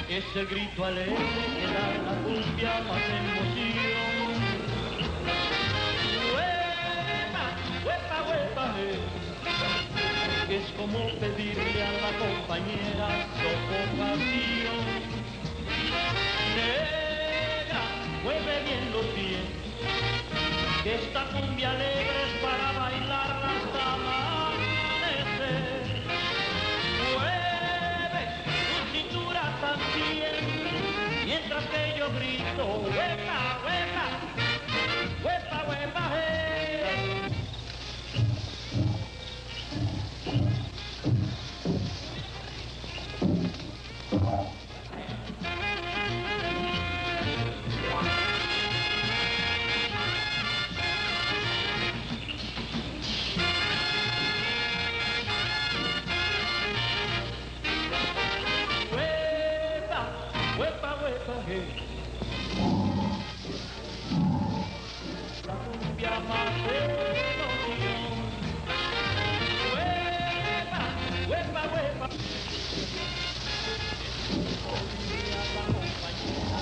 Es el grito alegre que da la cumbia más emoción. Huepa, huepa, huepa, es como pedirle a la compañera sofocación. Negra, mueve bien los pies, que esta cumbia alegre es para bailarla hasta amanecer. Mueve tu cintura también, mientras que yo grito, huepa, huepa, huepa, huepa, la cumbia más emoción. Huepa, huepa, huepa. Pedirle a la compañera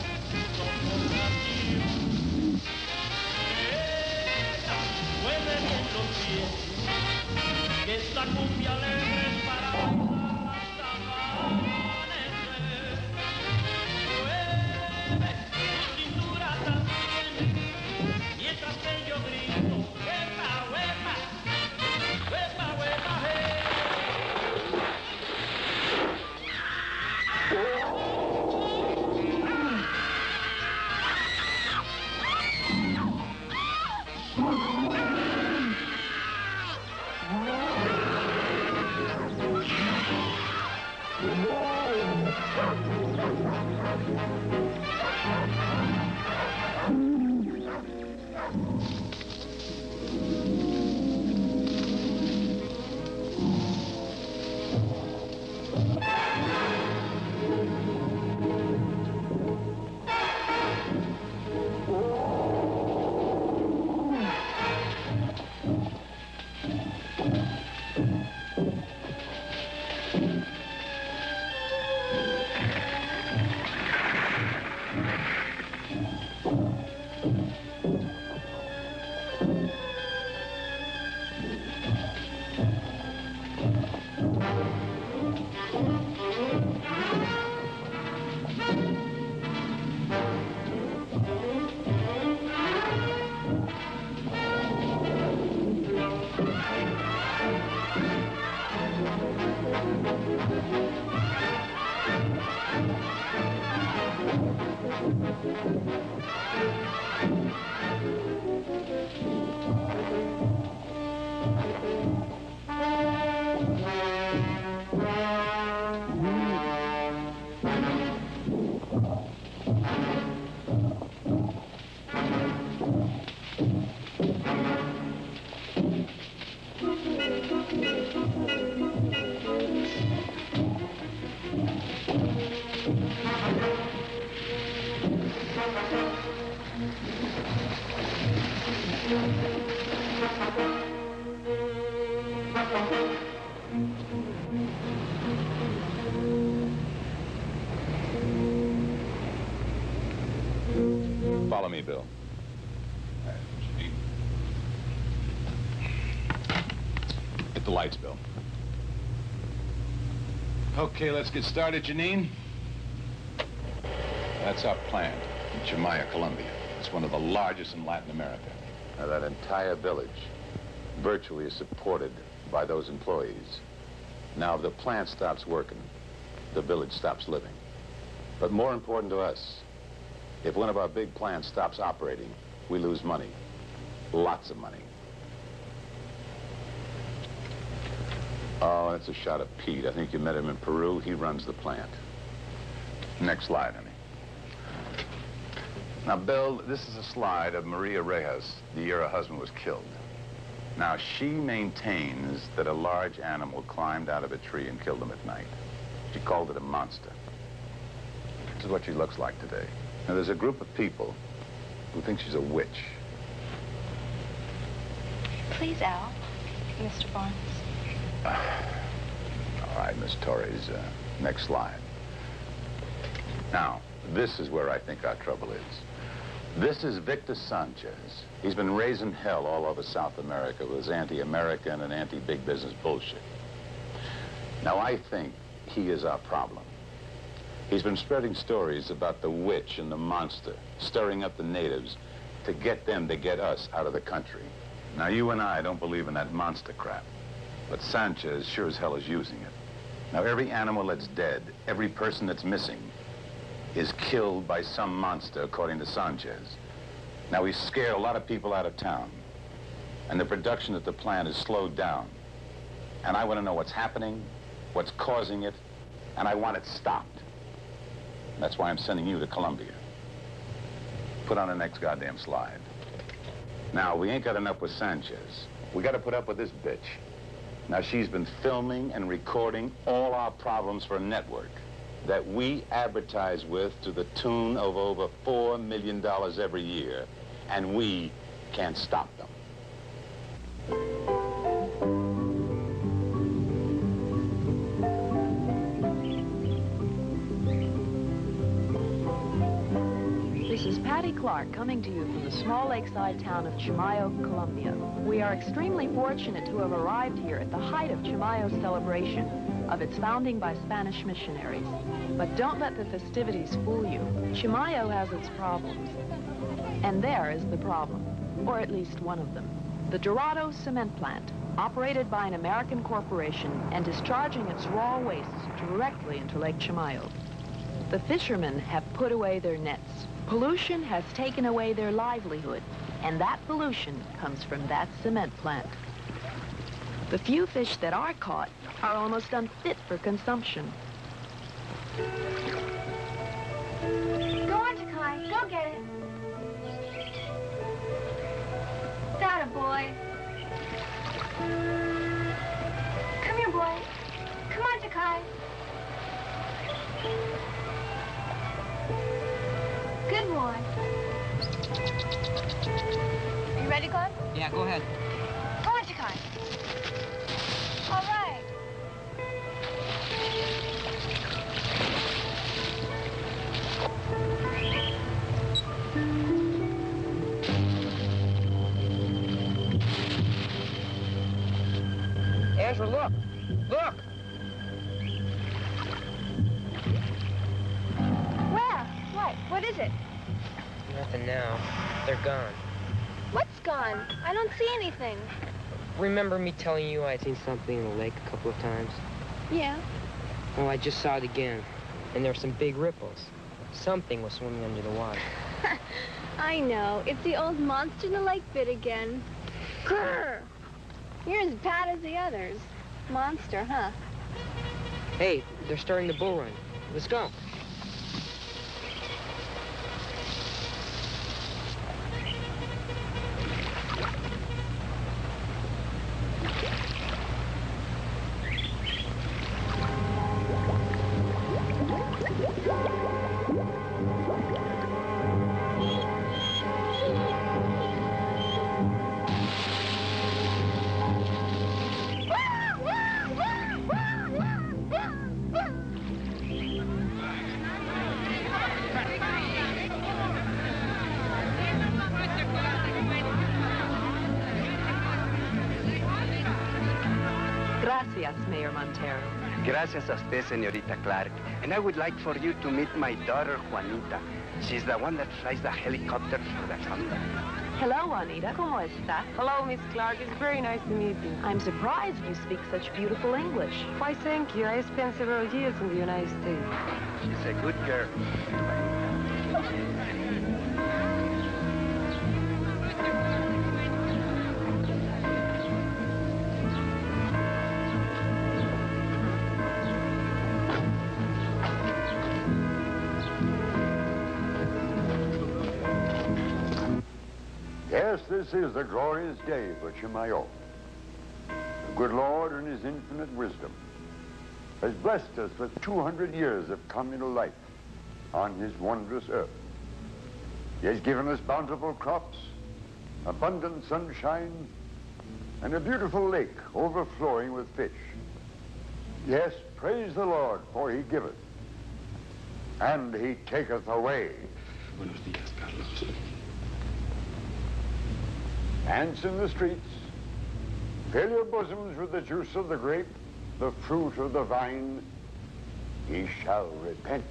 sofocación. Negra, mueve bien los pies, que esta cumbia alegre es para bailar hasta amanecer. Mueve tu cintura también, mientras que yo grito, huepa, huepa, huepa, huepa, Follow me, Bill. Hit the lights, Bill. Okay, let's get started, Janine. That's our plant in Chimaya, Colombia. It's one of the largest in Latin America. Now, that entire village virtually is supported by those employees. Now, if the plant stops working, the village stops living. But more important to us, if one of our big plants stops operating, we lose money. Lots of money. Oh, that's a shot of Pete. I think you met him in Peru. He runs the plant. Next slide, honey. Now, Bill, this is a slide of Maria Rejas, the year her husband was killed. Now, she maintains that a large animal climbed out of a tree and killed him at night. She called it a monster. This is what she looks like today. Now, there's a group of people who think she's a witch. Please, Al. Mr. Barnes. All right, Miss Torres. Next slide. Now, this is where I think our trouble is. This is Victor Sanchez. He's been raising hell all over South America with his anti-American and anti-big business bullshit. Now, I think he is our problem. He's been spreading stories about the witch and the monster, stirring up the natives to get them to get us out of the country. Now, you and I don't believe in that monster crap, but Sanchez sure as hell is using it. Now, every animal that's dead, every person that's missing, is killed by some monster, according to Sanchez. Now, he's scared a lot of people out of town, and the production at the plant is slowed down. And I want to know what's happening, what's causing it, and I want it stopped. That's why I'm sending you to Colombia. Put on the next goddamn slide. Now, we ain't got enough with Sanchez. We got to put up with this bitch. Now, she's been filming and recording all our problems for a network that we advertise with to the tune of over $4 million every year, and we can't stop them. This is Patty Clark coming to you from the small lakeside town of Chimayo, Colombia. We are extremely fortunate to have arrived here at the height of Chimayo's celebration of its founding by Spanish missionaries. But don't let the festivities fool you. Chimayo has its problems. And there is the problem, or at least one of them. The Dorado cement plant, operated by an American corporation and discharging its raw wastes directly into Lake Chimayo. The fishermen have put away their nets. Pollution has taken away their livelihood, and that pollution comes from that cement plant. The few fish that are caught are almost unfit for consumption. Go on, Takai. Go get it. That a boy. Come here, boy. Come on, Takai. Good boy. Are you ready, Glenn? Yeah, go ahead. Go on, Takai. All right. Ezra, look! Look! Where? What is it? Nothing now. They're gone. What's gone? I don't see anything. Remember me telling you I'd seen something in the lake a couple of times? Yeah. Well, I just saw it again, and there were some big ripples. Something was swimming under the water. I know. It's the old monster in the lake bit again. Grrr! You're as bad as the others. Monster, huh? Hey, they're starting the bull run. Let's go. Gracias, Mayor Montero. Gracias a usted, señorita Clark. And I would like for you to meet my daughter, Juanita. She's the one that flies the helicopter for the company. Hello, Juanita. ¿Cómo está? Hello, Miss Clark. It's very nice to meet you. I'm surprised you speak such beautiful English. Why, thank you. I spent several years in the United States. She's a good girl. Yes, this is a glorious day for Chimayo. The good Lord, in his infinite wisdom, has blessed us with 200 years of communal life on his wondrous earth. He has given us bountiful crops, abundant sunshine, and a beautiful lake overflowing with fish. Yes, praise the Lord, for he giveth, and he taketh away. Buenos días, Carlos. Ants in the streets, fill your bosoms with the juice of the grape, the fruit of the vine. Ye shall repent.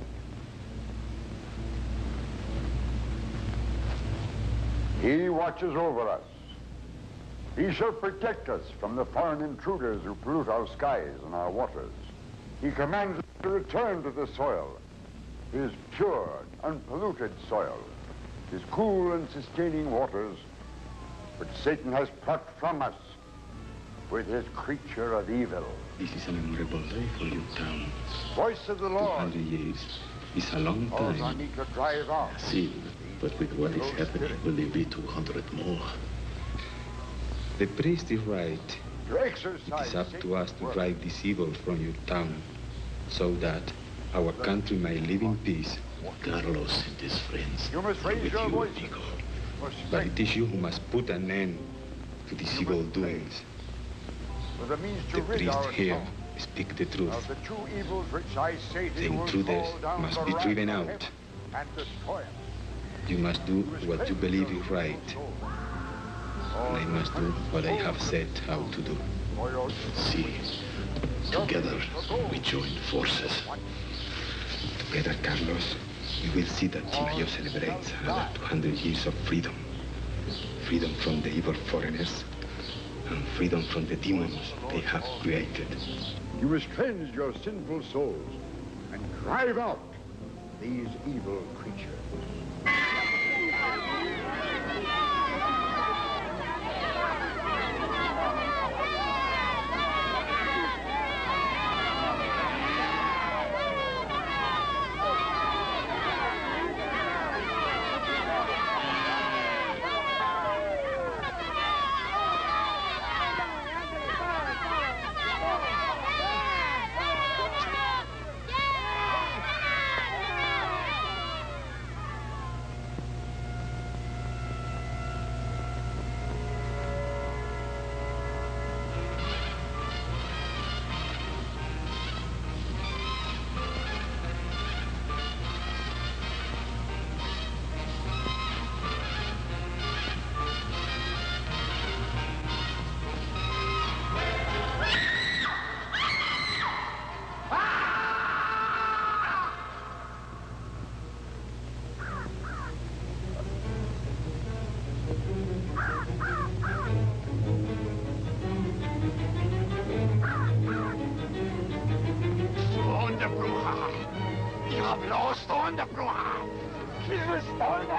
He watches over us. He shall protect us from the foreign intruders who pollute our skies and our waters. He commands us to return to the soil, his pure, unpolluted soil, his cool and sustaining waters, which Satan has plucked from us with his creature of evil. This is a memorable day for your town. Voice of the Lord. 200 years is a long All I time. need to drive off. See, but with what is happening, will it be 200 more? The priest is right. To exercise It is up to Satan's us to work. drive this evil from your town, so that our country may live in peace. Carlos and his friends You must are raise with your you, voices amigo. for But strength, it is you who must put an end to these You evil must doings. for the means to The rid priest our here town speak the of truth. the two evils which I say to The you will intruders fall down must the be wrath driven of out. heaven and destroy us. You must do what you believe is right, and I must do what I have said how to do. See, together we join forces. Together, Carlos, we will see that Chimayo celebrates another 200 years of freedom. Freedom from the evil foreigners, and freedom from the demons they have created. You must cleanse your sinful souls and drive out these evil creatures. ¿Dónde, bruja? Diablos, ¿dónde, bruja? ¿Quieres dónde?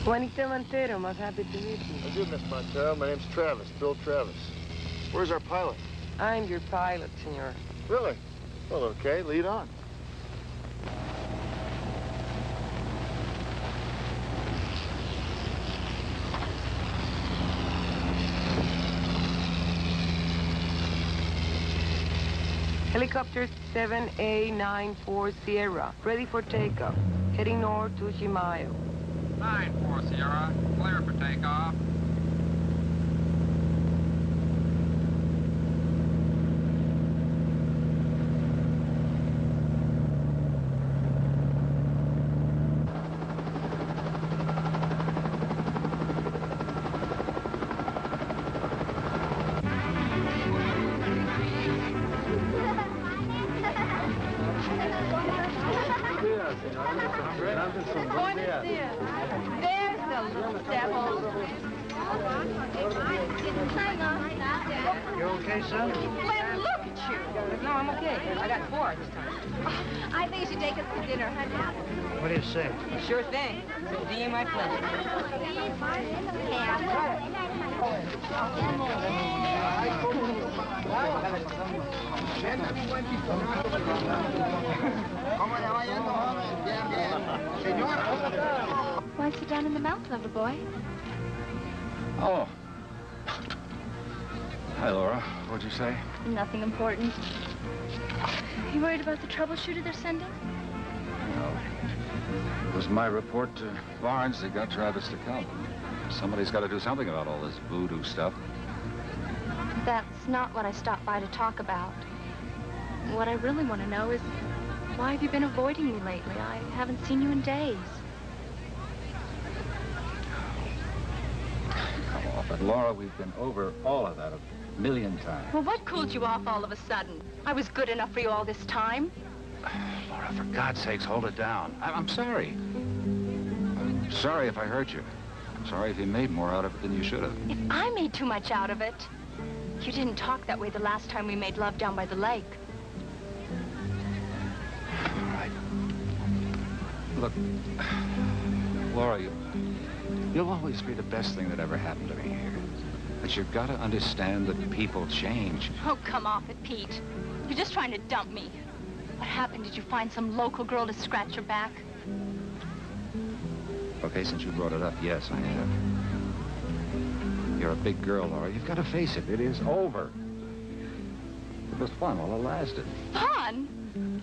Juanita Montero, most happy to meet you. How do, Miss Montero? My name's Travis, Bill Travis. Where's our pilot? I'm your pilot, senor. Really? Well, okay, lead on. Helicopter 7A94 Sierra, ready for takeoff. Heading north to Chimayo. 9-4 Sierra, clear for takeoff. There's the little devil. You okay, son? Well, look at you. No, I'm okay. I got 4 this time. I think you should take us to dinner, huh, Dad? What do you say? Sure thing. It'll be my pleasure. Why sit down in the mouth, lover boy? Oh. Hi, Laura. What'd you say? Nothing important. You worried about the troubleshooter they're sending? No. It was my report to Barnes that got Travis to come. Somebody's got to do something about all this voodoo stuff. That's not what I stopped by to talk about. What I really want to know is, why have you been avoiding me lately? I haven't seen you in days. Come off it, Laura. We've been over all of that a million times. Well, what cooled you off all of a sudden? I was good enough for you all this time. Laura, for God's sakes, hold it down. I'm sorry. I'm sorry if I hurt you. I'm sorry if you made more out of it than you should have. If I made too much out of it, you didn't talk that way the last time we made love down by the lake. All right. Look, Laura, you'll always be the best thing that ever happened to me here. But you've got to understand that people change. Oh, come off it, Pete. You're just trying to dump me. What happened? Did you find some local girl to scratch your back? Okay, since you brought it up, yes, I have. You're a big girl, Laura. You've got to face it. It is over. It was fun while it lasted. Fun?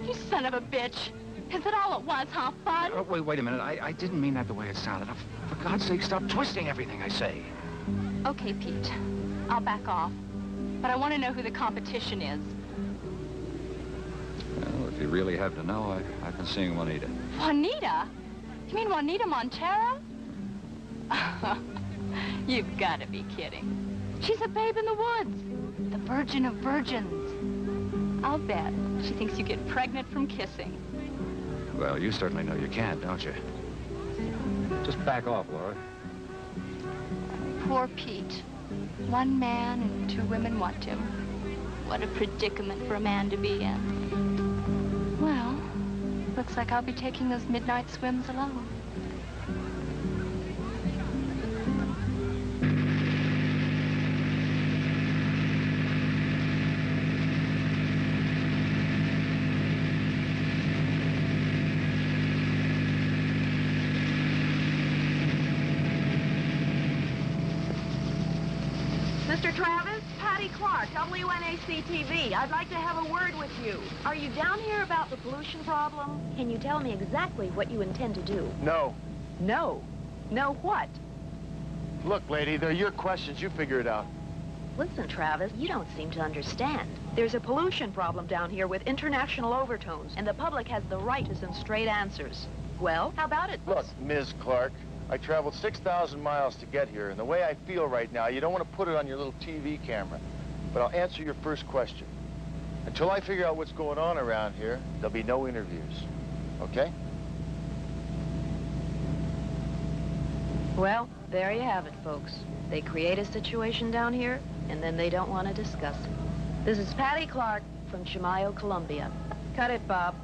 You son of a bitch. Is it all at once, huh? Fun? Oh, wait a minute. I didn't mean that the way it sounded. For God's sake, stop twisting everything I say. Okay, Pete. I'll back off. But I want to know who the competition is. Well, if you really have to know, I can sing Juanita. Juanita? You mean Juanita Montero? You've got to be kidding. She's a babe in the woods. The virgin of virgins. I'll bet she thinks you get pregnant from kissing. Well, you certainly know you can't, don't you? Just back off, Laura. Poor Pete. 1 man and 2 women want him. What a predicament for a man to be in. Well, looks like I'll be taking those midnight swims alone. Mr. Travis, Patty Clark, WNAC-TV. I'd like to have a word with you. Are you down here about the pollution problem? Can you tell me exactly what you intend to do? No. No. No what? Look, lady, they're your questions. You figure it out. Listen, Travis, you don't seem to understand. There's a pollution problem down here with international overtones, and the public has the right to some straight answers. Well, how about it? Look, Ms. Clark, I traveled 6,000 miles to get here, and the way I feel right now, you don't want to put it on your little TV camera. But I'll answer your first question. Until I figure out what's going on around here, there'll be no interviews. Okay? Well, there you have it, folks. They create a situation down here, and then they don't want to discuss it. This is Patty Clark from Chimayo, Colombia. Cut it, Bob.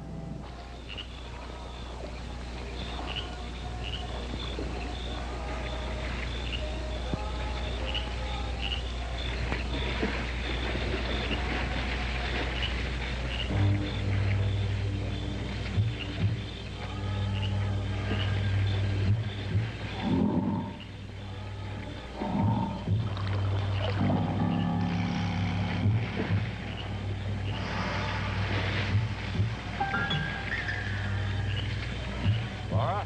Laura?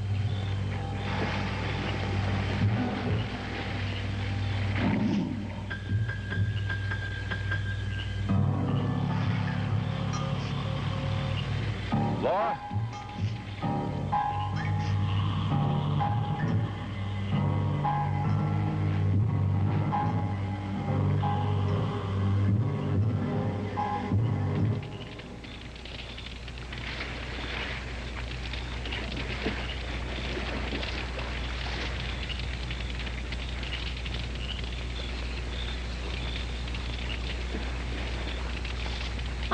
Laura?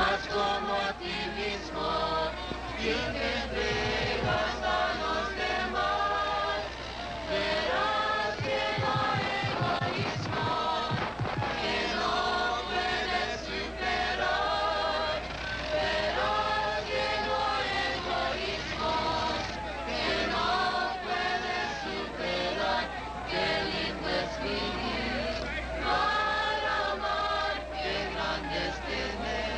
haz como a ti mismo, y te entregas a los demás. Verás que no hay egoísmo, que no puedes superar. Verás que no hay egoísmo, que no puedes superar. Qué lindo es vivir para amar, qué grande es tener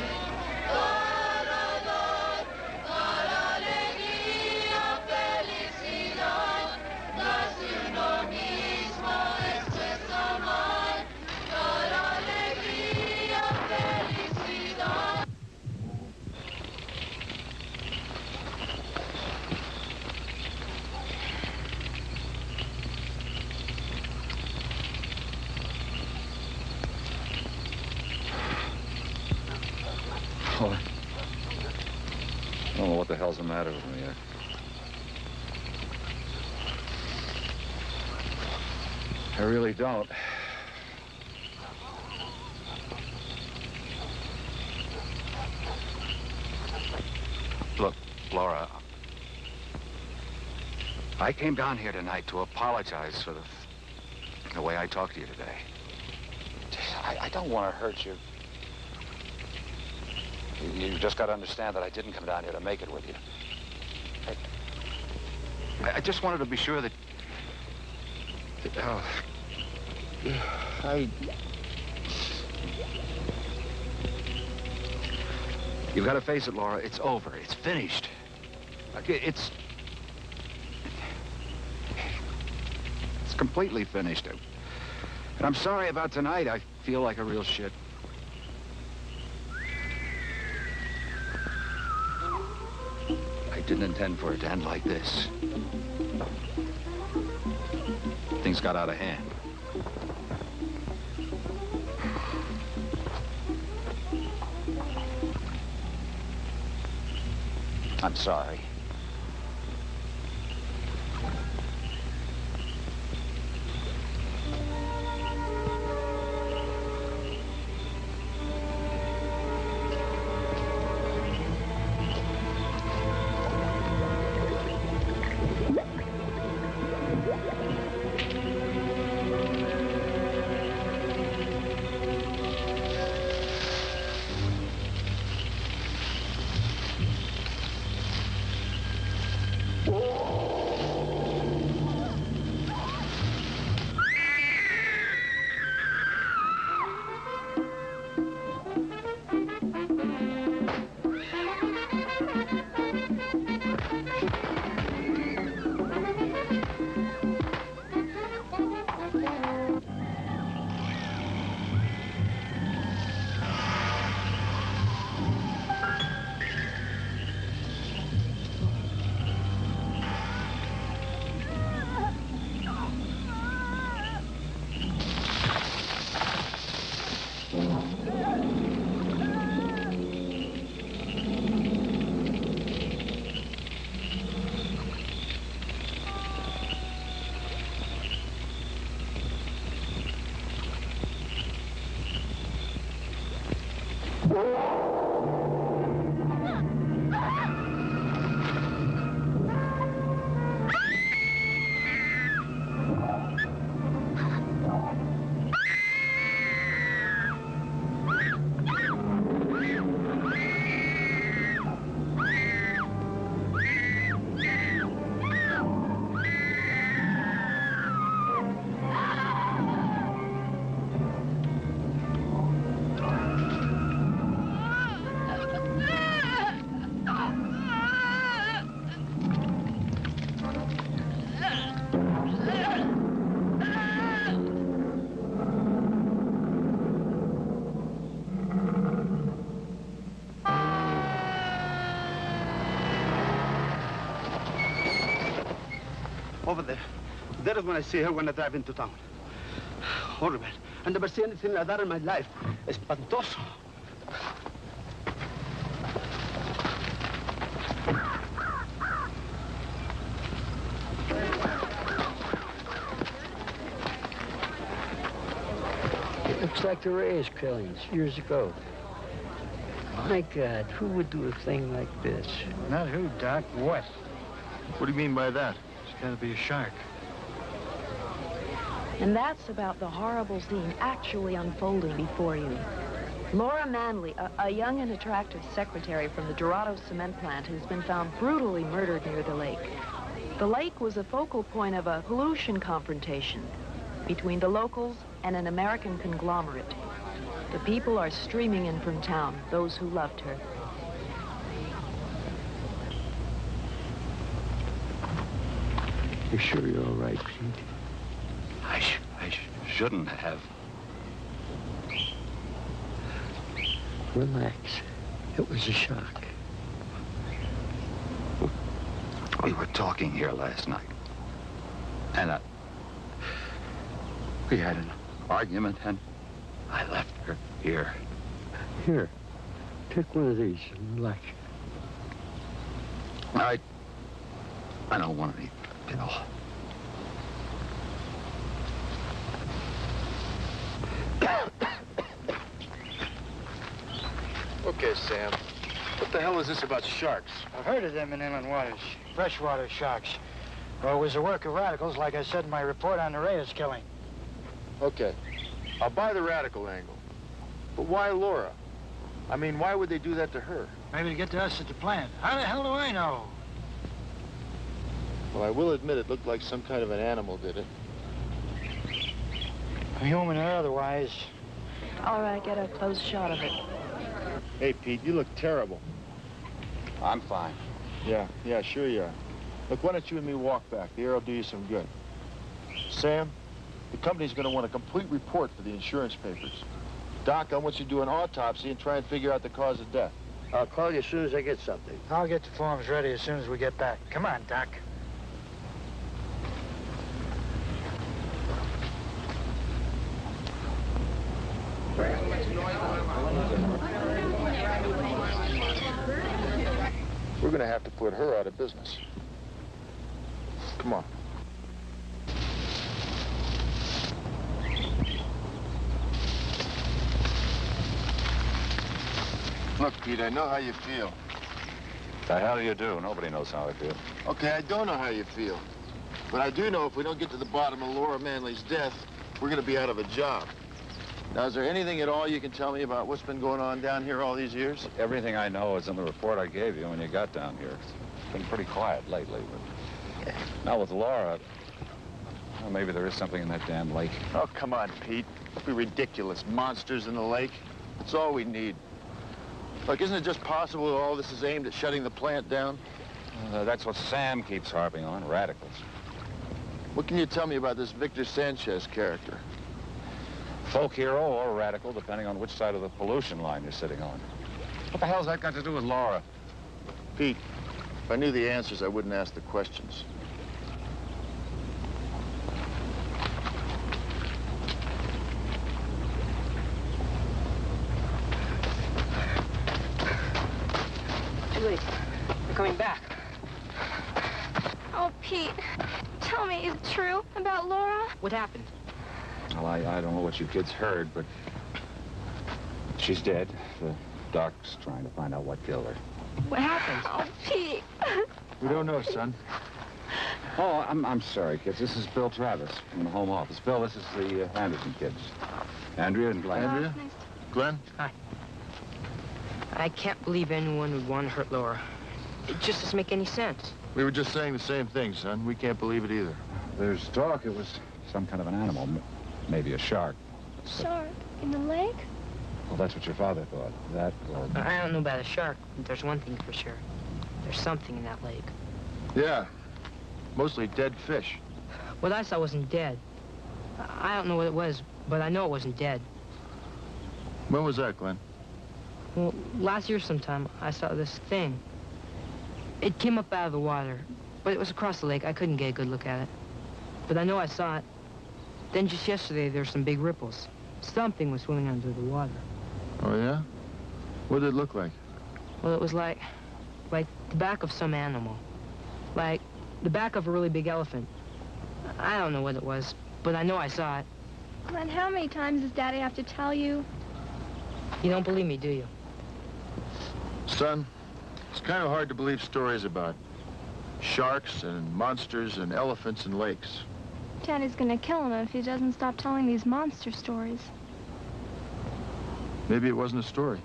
para dar, para alegría, felicidad. Darse uno mismo, esto es amar, para alegría, felicidad. Oh, I don't know what the hell's the matter with me. I really don't. Look, Laura, I came down here tonight to apologize for the way I talked to you today. I don't want to hurt you. You just got to understand that I didn't come down here to make it with you. I just wanted to be sure that You've got to face it, Laura. It's over. It's finished. It's completely finished. And I'm sorry about tonight. I feel like a real shit. I didn't intend for it to end like this. Things got out of hand. I'm sorry. Over there. There is when I see her when I drive into town. Horrible. I never seen anything like that in my life. Espantoso. It looks like the Reyes killings years ago. My God, who would do a thing like this? Not who, Doc. What? What do you mean by that? It's got to be a shark. And that's about the horrible scene actually unfolding before you. Laura Manley, a young and attractive secretary from the Dorado cement plant, has been found brutally murdered near the lake. The lake was a focal point of a pollution confrontation between the locals and an American conglomerate. The people are streaming in from town, those who loved her. You sure you're all right, Pete? I shouldn't have. Relax. It was a shock. We were talking here last night. And we had an argument, and I left her here. Here, take one of these and relax. I don't want any pill. Okay, Sam. What the hell is this about sharks? I've heard of them in inland waters. Freshwater sharks. Well, it was the work of radicals, like I said in my report on the Reyes killing. Okay. I'll buy the radical angle. But why Laura? I mean, why would they do that to her? Maybe to get to us at the plant. How the hell do I know? Well, I will admit it looked like some kind of an animal did it. Human or otherwise. All right, get a close shot of it. Hey, Pete, you look terrible. I'm fine. Yeah, sure you are. Look, why don't you and me walk back? The air will do you some good. Sam, the company's going to want a complete report for the insurance papers. Doc, I want you to do an autopsy and try and figure out the cause of death. I'll call you as soon as I get something. I'll get the forms ready as soon as we get back. Come on, Doc. We're going to have to put her out of business. Come on. Look, Pete, I know how you feel. The hell you do. Nobody knows how I feel. Okay, I don't know how you feel. But I do know if we don't get to the bottom of Laura Manley's death, we're going to be out of a job. Now, is there anything at all you can tell me about what's been going on down here all these years? Everything I know is in the report I gave you when you got down here. It's been pretty quiet lately, but now with Laura, well, maybe there is something in that damn lake. Oh, come on, Pete. Don't be ridiculous. Monsters in the lake. That's all we need. Look, isn't it just possible that all this is aimed at shutting the plant down? That's what Sam keeps harping on, radicals. What can you tell me about this Victor Sanchez character? Folk hero or radical, depending on which side of the pollution line you're sitting on. What the hell's that got to do with Laura? Pete, if I knew the answers, I wouldn't ask the questions. Wait, they're coming back. Oh, Pete, tell me, is it true about Laura? What happened? Well, I don't know what you kids heard, but she's dead. The doc's trying to find out what killed her. What happened? Oh, Pete. We don't know, son. Oh, I'm sorry, kids. This is Bill Travis from the home office. Bill, this is the Anderson kids. Andrea and Glenn. Andrea? Glenn? Hi. I can't believe anyone would want to hurt Laura. It just doesn't make any sense. We were just saying the same thing, son. We can't believe it either. There's talk it was some kind of an animal, maybe a shark. Shark in the lake? Well, that's what your father thought. That or... I don't know about a shark, but there's one thing for sure. There's something in that lake. Yeah. Mostly dead fish. What I saw wasn't dead. I don't know what it was, but I know it wasn't dead. When was that, Glenn? Well, last year sometime, I saw this thing. It came up out of the water, but it was across the lake. I couldn't get a good look at it. But I know I saw it. Then just yesterday, there were some big ripples. Something was swimming under the water. Oh, yeah? What did it look like? Well, it was like the back of some animal. Like the back of a really big elephant. I don't know what it was, but I know I saw it. Glenn, how many times does Daddy have to tell you? You don't believe me, do you? Son, it's kind of hard to believe stories about sharks and monsters and elephants and lakes. Daddy's gonna kill him if he doesn't stop telling these monster stories. Maybe it wasn't a story.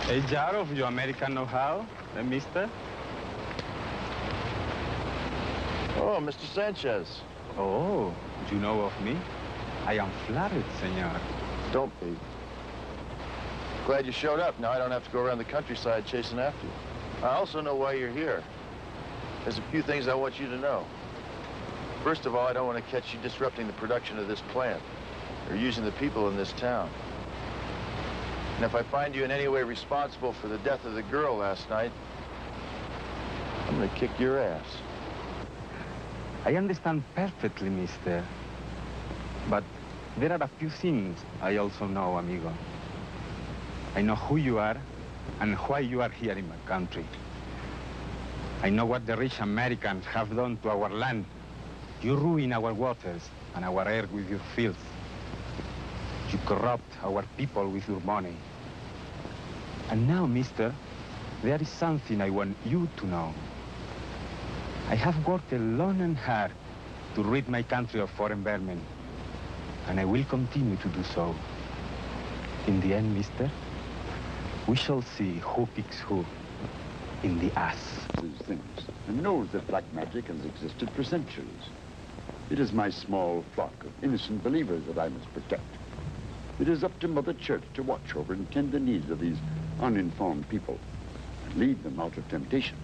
A jar of your American know-how, mister? Oh, Mr. Sanchez. Oh, you know of me? I am flattered, senor. Don't be. Glad you showed up. Now I don't have to go around the countryside chasing after you. I also know why you're here. There's a few things I want you to know. First of all, I don't want to catch you disrupting the production of this plant or using the people in this town. And if I find you in any way responsible for the death of the girl last night, I'm gonna kick your ass. I understand perfectly, mister. But there are a few things I also know, amigo. I know who you are and why you are here in my country. I know what the rich Americans have done to our land. You ruin our waters and our air with your filth. You corrupt our people with your money. And now, mister, there is something I want you to know. I have worked long and hard to rid my country of foreign vermin, and I will continue to do so. In the end, mister, we shall see who kicks who in the ass. These things, and knows that black magic has existed for centuries. It is my small flock of innocent believers that I must protect. It is up to Mother Church to watch over and tend the needs of these uninformed people and lead them out of temptation.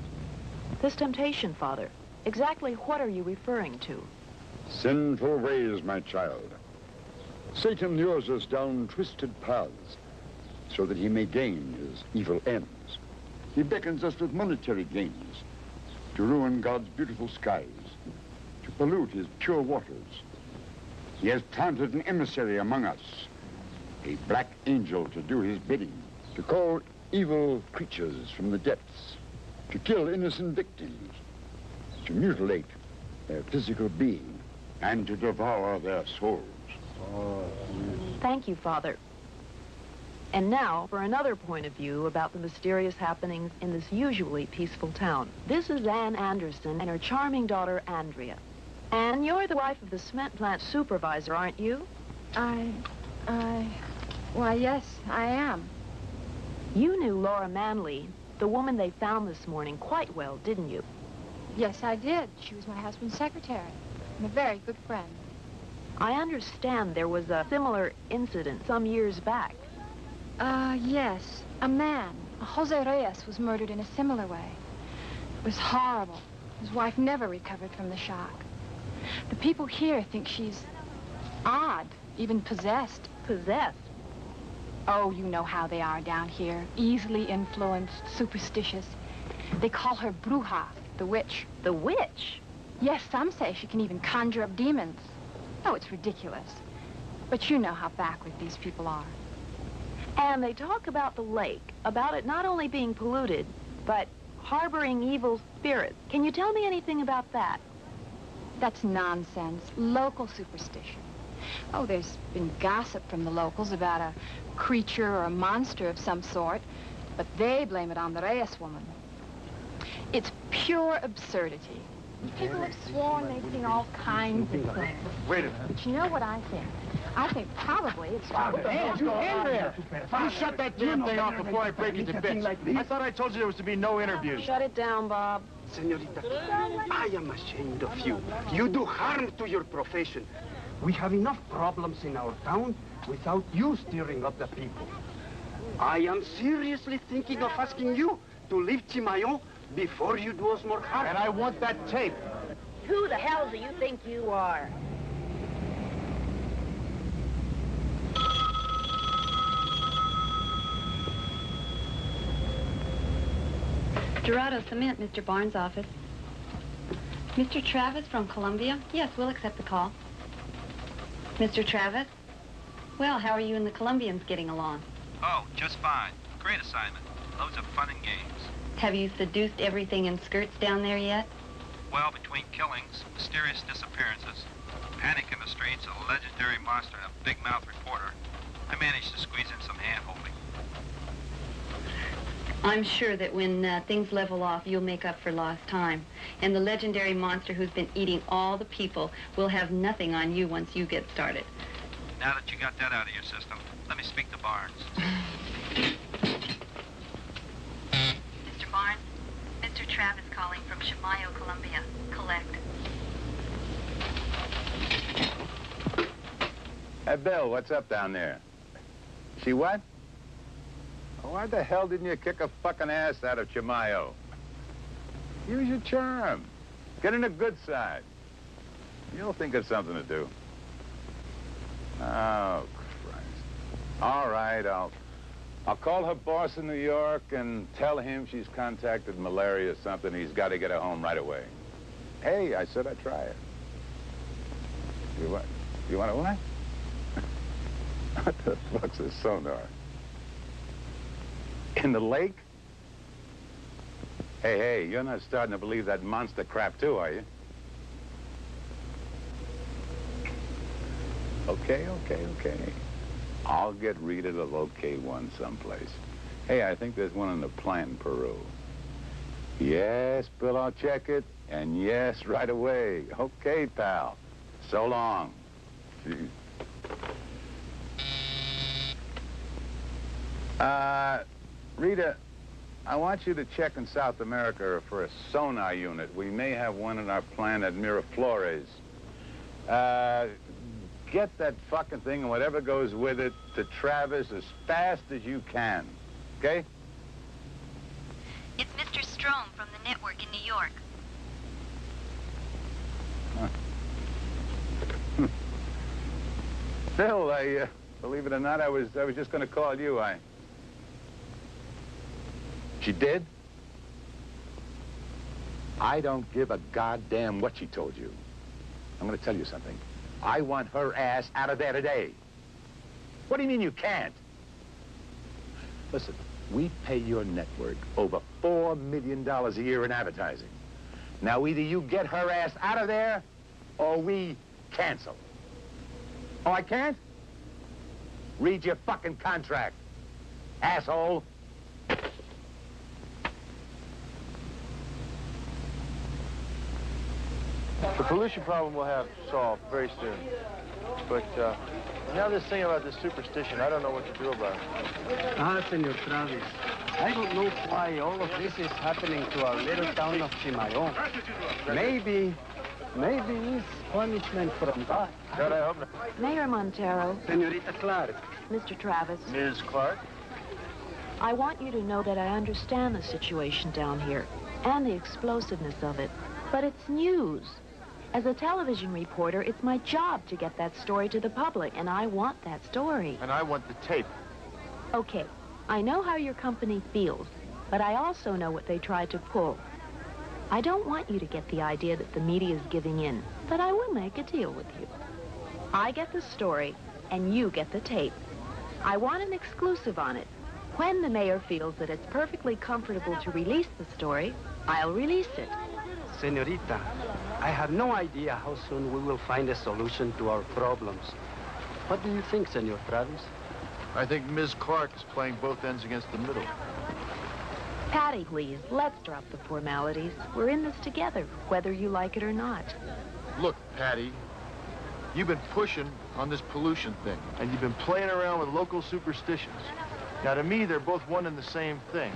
This temptation, Father, exactly what are you referring to? Sinful ways, my child. Satan lures us down twisted paths so that he may gain his evil ends. He beckons us with monetary gains to ruin God's beautiful skies, to pollute his pure waters. He has planted an emissary among us, a black angel to do his bidding, to call evil creatures from the depths, to kill innocent victims, to mutilate their physical being, and to devour their souls. Thank you, Father. And now for another point of view about the mysterious happenings in this usually peaceful town. This is Ann Anderson and her charming daughter, Andrea. Ann, you're the wife of the cement plant supervisor, aren't you? Why, yes, I am. You knew Laura Manley, the woman they found this morning, quite well, didn't you? Yes, I did. She was my husband's secretary. I'm a very good friend. I understand there was a similar incident some years back. Yes. A man, Jose Reyes, was murdered in a similar way. It was horrible. His wife never recovered from the shock. The people here think she's odd, even possessed. Possessed? Oh, you know how they are down here. Easily influenced, superstitious. They call her Bruja, the witch. The witch? Yes, some say she can even conjure up demons. Oh, it's ridiculous. But you know how backward these people are. And they talk about the lake, about it not only being polluted, but harboring evil spirits. Can you tell me anything about that? That's nonsense. Local superstition. Oh, there's been gossip from the locals about a creature or a monster of some sort, but they blame it on the Reyes woman. It's pure absurdity. People have sworn they've seen all kinds of things. Wait a minute. But you know what I think? I think probably it's... Andrea! You shut that damn thing off before I break it to bits. I thought I told you there was to be no interviews. Shut it down, Bob. Senorita, I am ashamed of you. You do harm to your profession. We have enough problems in our town without you stirring up the people. I am seriously thinking of asking you to leave Chimayo before you do us more harm. And I want that tape. Who the hell do you think you are? Dorado Cement, Mr. Barnes' office. Mr. Travis from Columbia? Yes, we'll accept the call. Mr. Travis? Well, how are you and the Colombians getting along? Oh, just fine. Great assignment. Loads of fun and games. Have you seduced everything in skirts down there yet? Well, between killings, mysterious disappearances, panic in the streets, a legendary monster, and a big-mouth reporter, I managed to squeeze in some hand-holding. I'm sure that when things level off, you'll make up for lost time. And the legendary monster who's been eating all the people will have nothing on you once you get started. Now that you got that out of your system, let me speak to Barnes. Mr. Barnes, Mr. Travis calling from Chimayo, Colombia. Collect. Hey, Bill, what's up down there? She what? Why the hell didn't you kick a fucking ass out of Chimayo? Use your charm. Get in the good side. You'll think of something to do. Oh, Christ. All right, I'll call her boss in New York and tell him she's contacted malaria or something. He's got to get her home right away. Hey, I said I'd try it. You what? You want to what? What the fuck's a sonar? In the lake? Hey, you're not starting to believe that monster crap too, are you? Okay. I'll get Rita to locate one someplace. Hey, I think there's one in the plant in Peru. Yes, Bill, I'll check it. And yes, right away. Okay, pal. So long. Rita, I want you to check in South America for a sonar unit. We may have one in our plant at Miraflores. Get that fucking thing and whatever goes with it to Travis as fast as you can, okay? It's Mr. Strom from the network in New York. Huh. Phil, believe it or not, I was just going to call you. She did? I don't give a goddamn what she told you. I'm going to tell you something. I want her ass out of there today. What do you mean you can't? Listen, we pay your network over $4 million a year in advertising. Now, either you get her ass out of there, or we cancel. Oh, I can't? Read your fucking contract, asshole. The pollution problem we'll have solved very soon. But now this thing about this superstition, I don't know what to do about it. Senor Travis, I don't know why all of this is happening to our little town of Chimayo. Maybe it's punishment from God. God, I hope not. Mayor Montero. Senorita Clark. Mr. Travis. Ms. Clark? I want you to know that I understand the situation down here and the explosiveness of it. But it's news. As a television reporter, it's my job to get that story to the public, and I want that story. And I want the tape. Okay, I know how your company feels, but I also know what they tried to pull. I don't want you to get the idea that the media is giving in, but I will make a deal with you. I get the story, and you get the tape. I want an exclusive on it. When the mayor feels that it's perfectly comfortable to release the story, I'll release it. Senorita, I have no idea how soon we will find a solution to our problems. What do you think, Senor Travis? I think Ms. Clark is playing both ends against the middle. Patty, please, let's drop the formalities. We're in this together, whether you like it or not. Look, Patty, you've been pushing on this pollution thing, and you've been playing around with local superstitions. Now, to me, they're both one and the same thing.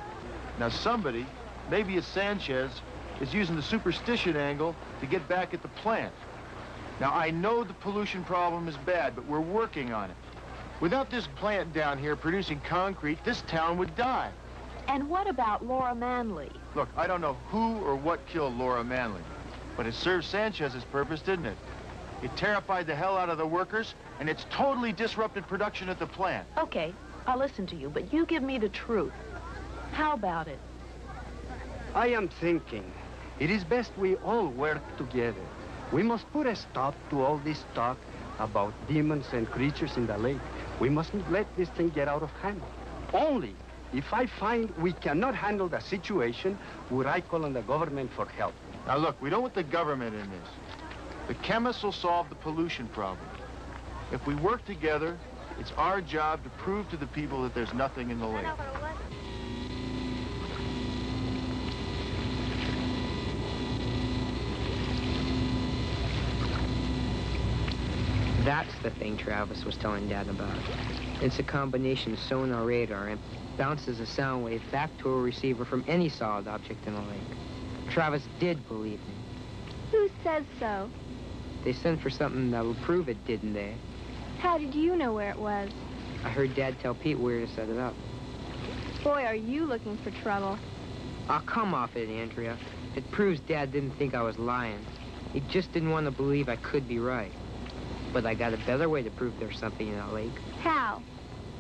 Now, somebody, maybe it's Sanchez, is using the superstition angle to get back at the plant. Now, I know the pollution problem is bad, but we're working on it. Without this plant down here producing concrete, this town would die. And what about Laura Manley? Look, I don't know who or what killed Laura Manley, but it served Sanchez's purpose, didn't it? It terrified the hell out of the workers, and it's totally disrupted production at the plant. Okay, I'll listen to you, but you give me the truth. How about it? I am thinking it is best we all work together. We must put a stop to all this talk about demons and creatures in the lake. We mustn't let this thing get out of hand. Only If I find we cannot handle the situation, would I call on the government for help? Now look, we don't want the government in this. The chemists will solve the pollution problem. If we work together, it's our job to prove to the people that there's nothing in the lake. That's the thing Travis was telling Dad about. It's a combination of sonar radar and bounces a sound wave back to a receiver from any solid object in the lake. Travis did believe me. Who says so? They sent for something that'll prove it, didn't they? How did you know where it was? I heard Dad tell Pete where to set it up. Boy, are you looking for trouble. Oh, come off it, Andrea. It proves Dad didn't think I was lying. He just didn't want to believe I could be right. But I got a better way to prove there's something in that lake. How?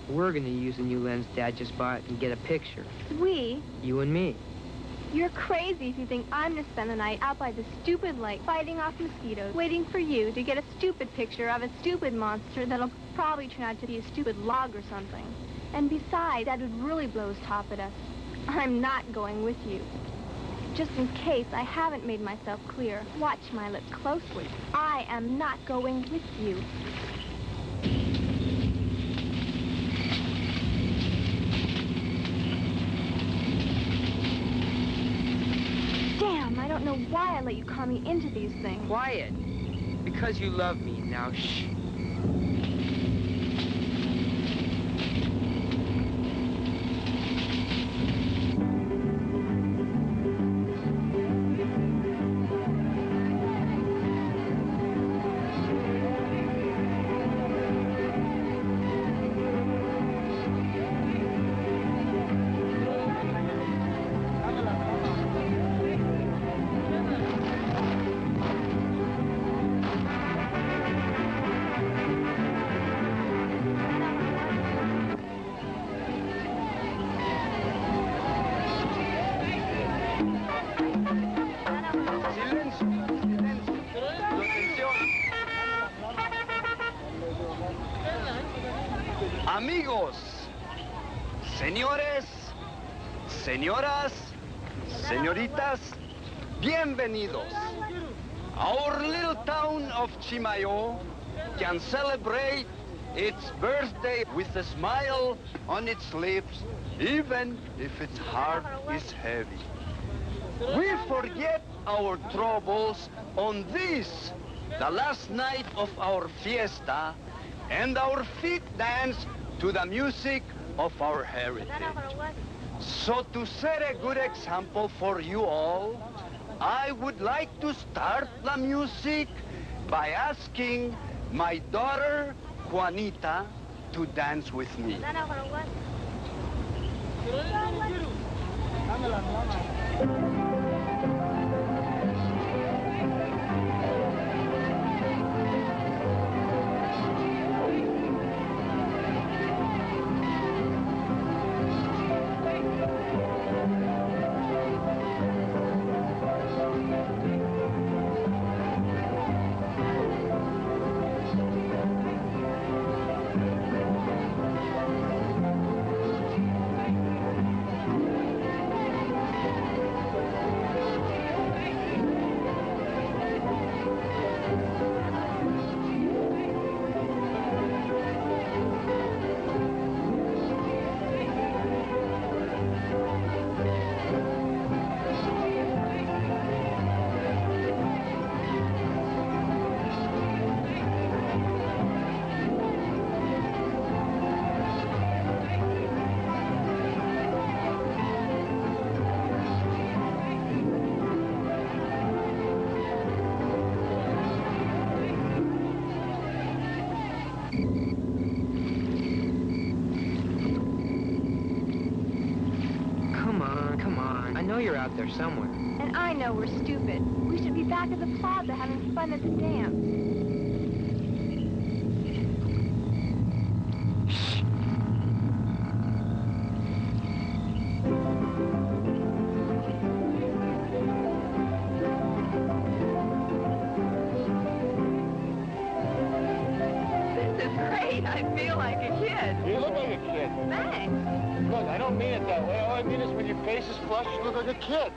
We're gonna use the new lens Dad just bought and get a picture. We? You and me. You're crazy if you think I'm gonna spend the night out by the stupid lake fighting off mosquitoes, waiting for you to get a stupid picture of a stupid monster that'll probably turn out to be a stupid log or something. And besides, that would really blow his top at us. I'm not going with you. Just in case I haven't made myself clear, watch my lips closely. I am not going with you. Damn, I don't know why I let you call me into these things. Quiet. Because you love me. Now, shh. Amigos, señores, señoras, señoritas, bienvenidos. Our little town of Chimayo can celebrate its birthday with a smile on its lips, even if its heart is heavy. We forget our troubles on this, the last night of our fiesta, and our feet dance to the music of our heritage. So to set a good example for you all, I would like to start the music by asking my daughter, Juanita, to dance with me. You're out there somewhere. And I know we're stupid. We should be back at the plaza having fun at the dance. This is great. great. I feel like a kid. You look like a kid. Thanks. Look, I don't mean it that way. All I mean is when your face is flushed, you look like a kid.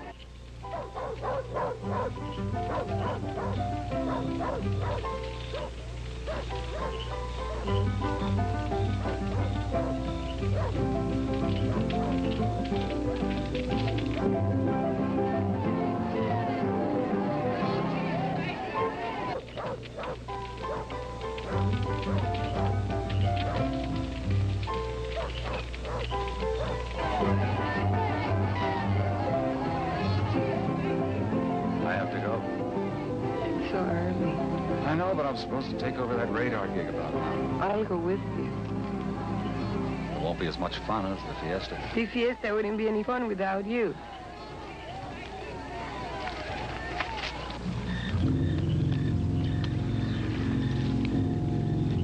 I have to go. It's so early. I know, but I'm supposed to take over that radar gig about now. I'll go with you. It won't be as much fun as the fiesta. The fiesta wouldn't be any fun without you.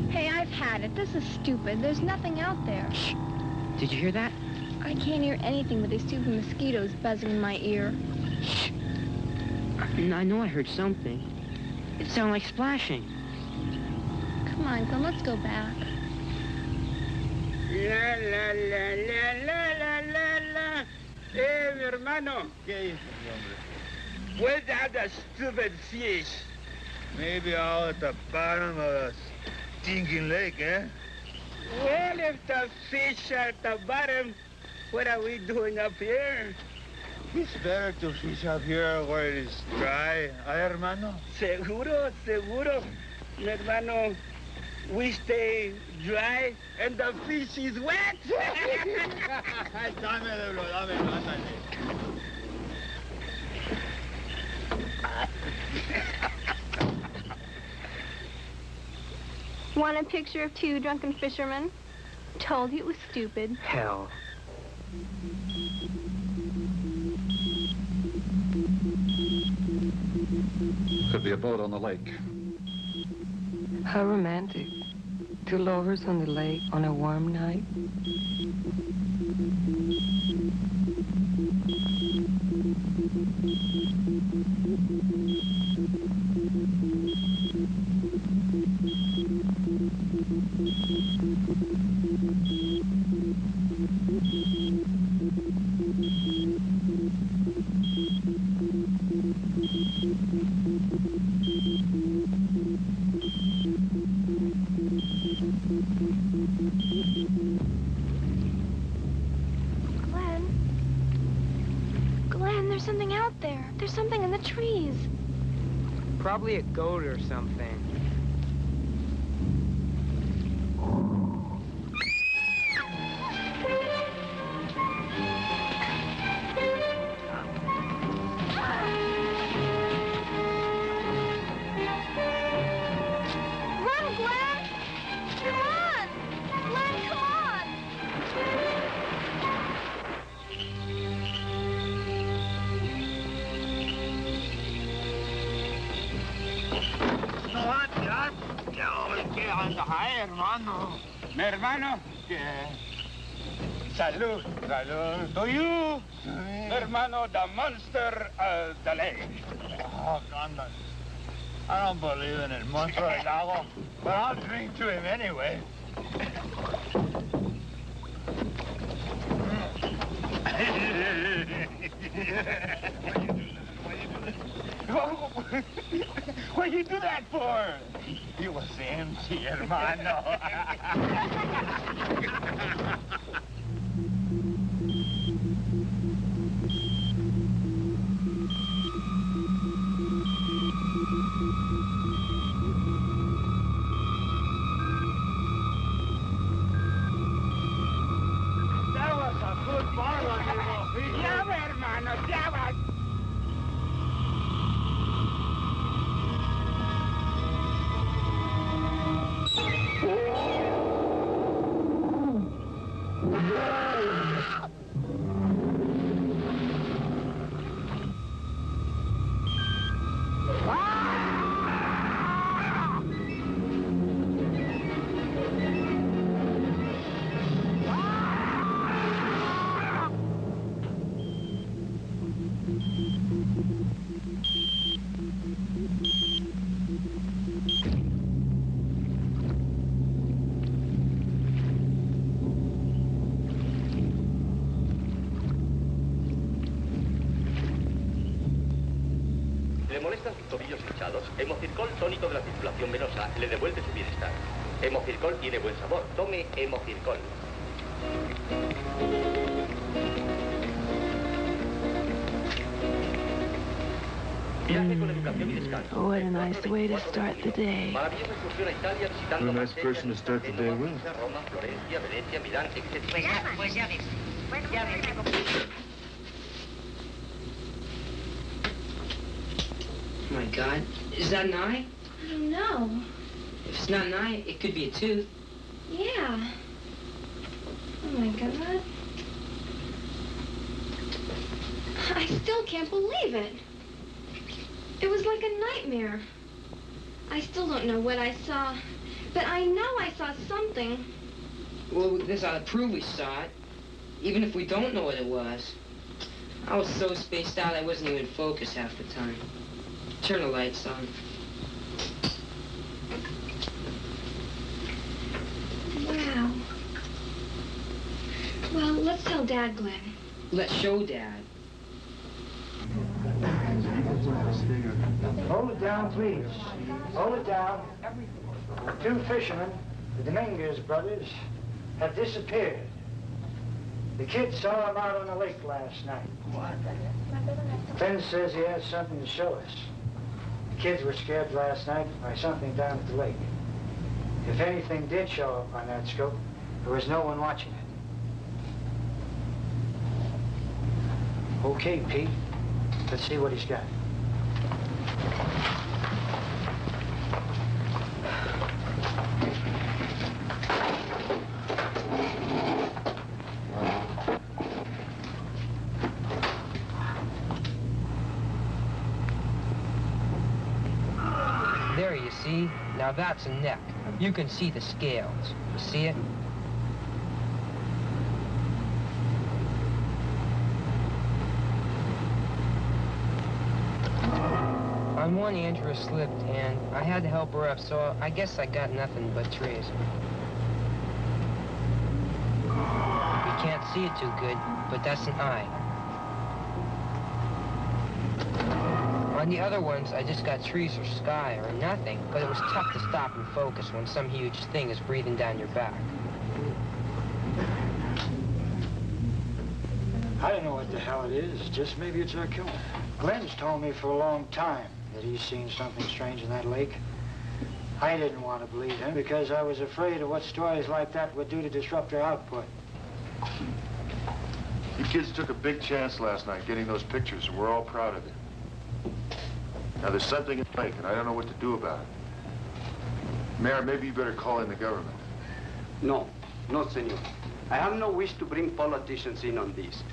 Hey, I've had it. This is stupid. There's nothing out there. Shh. Did you hear that? I can't hear anything but these stupid mosquitoes buzzing in my ear. Shh. I know I heard something. It sounded like splashing. Come on, Glenn, let's go back. La, la, la, la, la, la, la, la. Mi hermano. ¿Qué dices, hombre? Where's that stupid fish? Maybe all at the bottom of the stinking lake, eh? Well, if the fish are at the bottom, what are we doing up here? It's better to fish up here where it is dry, hermano? Seguro, seguro. Mi hermano, we stay dry and the fish is wet. Dámelo, ándale. Want a picture of two drunken fishermen? Told you it was stupid. Hell. Could be a boat on the lake. How romantic. Two lovers on the lake on a warm night. Glenn, there's something out there. There's something in the trees. Probably a goat or something. Run, Glenn! Come on! Glenn, come on! No va a tirar. ¿Qué anda ahí, hermano? Mi hermano, ¿qué? Salud. Salud. To you, mi hermano, the monster of the lake. Oh, conduct. I don't believe in it, Monstroid lago, but I'll drink to him anyway. What you do that for? It was empty, hermano. That was a good bargain, Ya, hermano, ya va. ¿Le molestan sus tobillos hinchados? Hemocircol, tónico de la circulación venosa, le devuelve su bienestar. Hemocircol tiene buen sabor. Tome Hemocircol. Viaje con educación y descanso. What a nice way to start the day. Maravillosa excursión a Italia visitando What a nice person to start the day with. Roma, Florencia, Venecia, Milán, etc. Pues ya ves. Ya ves. Oh my God. Is that an eye? I don't know. If it's not an eye, it could be a tooth. Yeah. Oh my God. I still can't believe it. It was like a nightmare. I still don't know what I saw, but I know I saw something. Well, this ought to prove we saw it, even if we don't know what it was. I was so spaced out I wasn't even focused half the time. Turn the lights on. Wow. Well, let's tell Dad, Glenn. Let's show Dad. Hold it down, please. Hold it down. 2 fishermen, the Dominguez brothers, have disappeared. The kids saw them out on the lake last night. Finn says he has something to show us. The kids were scared last night by something down at the lake. If anything did show up on that scope, there was no one watching it. Okay, Pete. Let's see what he's got. There, you see? Now that's a neck. You can see the scales. You see it? On one, Andrea slipped, and I had to help her up, so I guess I got nothing but trees. You can't see it too good, but that's an eye. On the other ones, I just got trees or sky or nothing, but it was tough to stop and focus when some huge thing is breathing down your back. I don't know what the hell it is. Just maybe it's our killer. Glenn's told me for a long time that he's seen something strange in that lake. I didn't want to believe him because I was afraid of what stories like that would do to disrupt our output. You kids took a big chance last night getting those pictures, and we're all proud of you. Now, there's something in the lake, and I don't know what to do about it. Mayor, maybe you better call in the government. No, senor. I have no wish to bring politicians in on this.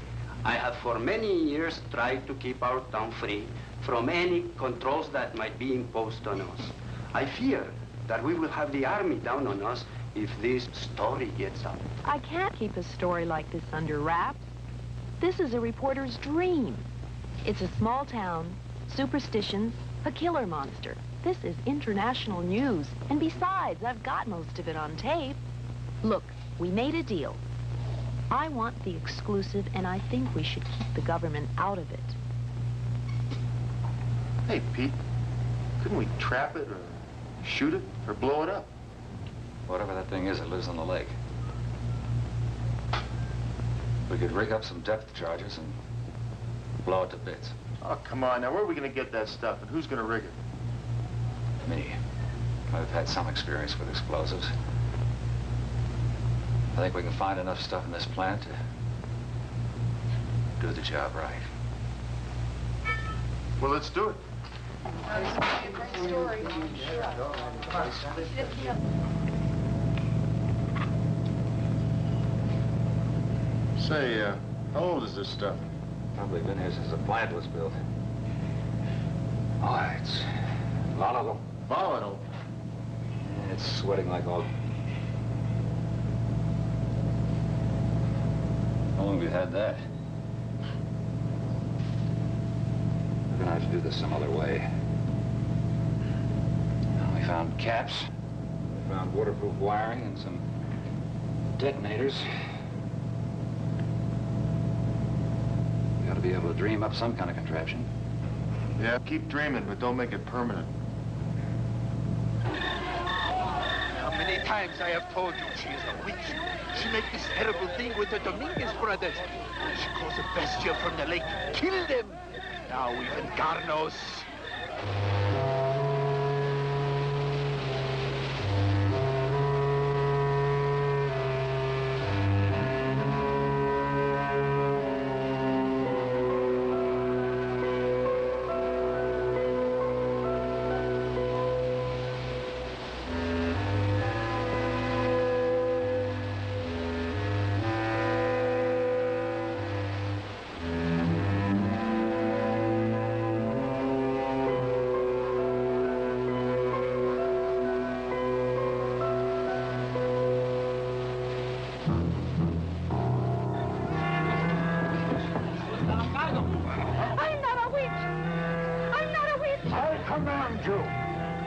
I have for many years tried to keep our town free from any controls that might be imposed on us. I fear that we will have the army down on us if this story gets out. I can't keep a story like this under wraps. This is a reporter's dream. It's a small town, superstitions, a killer monster. This is international news. And besides, I've got most of it on tape. Look, we made a deal. I want the exclusive, and I think we should keep the government out of it. Hey, Pete, couldn't we trap it or shoot it or blow it up? Whatever that thing is that lives on the lake. We could rig up some depth charges and blow it to bits. Oh, come on. Now, where are we going to get that stuff, and who's going to rig it? Me. I've had some experience with explosives. I think we can find enough stuff in this plant to do the job right. Well, let's do it. Say, how old is this stuff? Probably been here since the plant was built. Oh, it's volatile. Volatile? It's sweating like all... How long have you had that? We're gonna have to do this some other way. Well, we found caps, we found waterproof wiring, and some detonators. We ought to be able to dream up some kind of contraption. Yeah, keep dreaming, but don't make it permanent. How many times I have told you she is a witch. She made this terrible thing with the Dominguez brothers. She calls a bestial from the lake, kill them. Now even Garnos.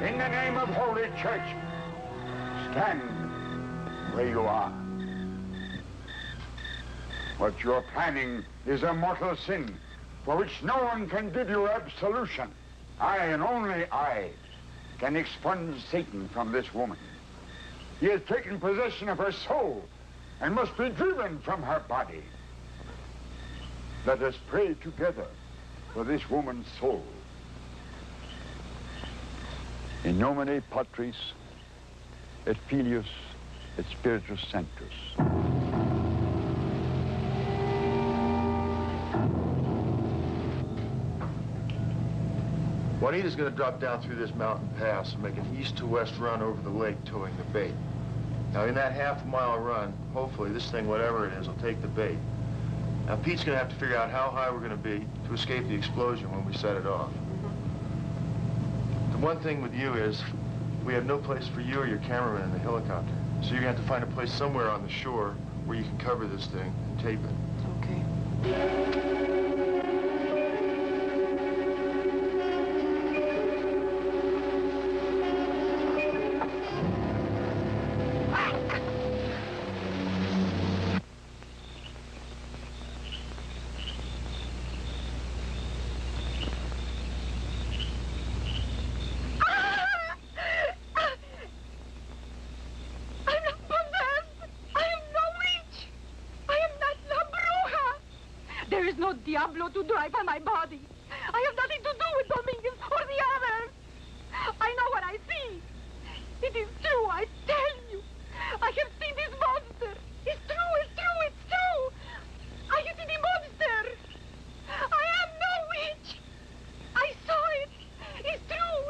In the name of Holy Church, stand where you are. What you're planning is a mortal sin for which no one can give you absolution. I and only I can expunge Satan from this woman. He has taken possession of her soul and must be driven from her body. Let us pray together for this woman's soul. In nomine Patris, et Filius, et Spiritus Sanctus. Juanita's going to drop down through this mountain pass and make an east to west run over the lake towing the bait. Now, in that half-mile run, hopefully this thing, whatever it is, will take the bait. Now, Pete's going to have to figure out how high we're going to be to escape the explosion when we set it off. The one thing with you is we have no place for you or your cameraman in the helicopter. So you're going to have to find a place somewhere on the shore where you can cover this thing and tape it. Okay. Diablo to drive on my body. I have nothing to do with Dominguez or the others. I know what I see. It is true, I tell you. I have seen this monster. It's true, it's true, it's true. I have seen the monster. I am no witch. I saw it. It's true,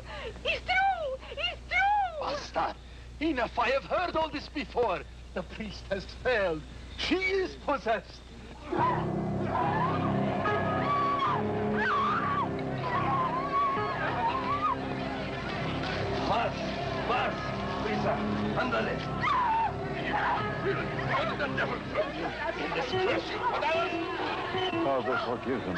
it's true, it's true. Basta! Enough, I have heard all this before. The priest has failed. She is possessed. Más, Luisa, ándale. Father, forgive them.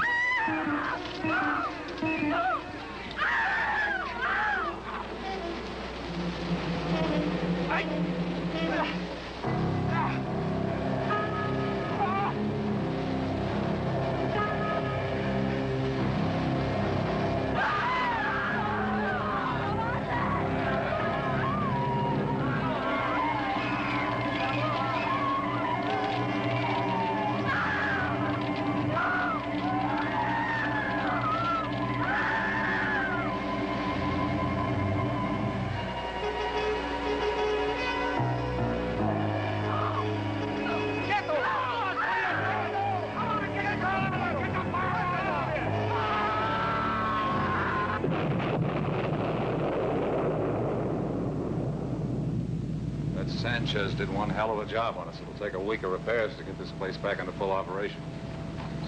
Sanchez did one hell of a job on us. It'll take a week of repairs to get this place back into full operation.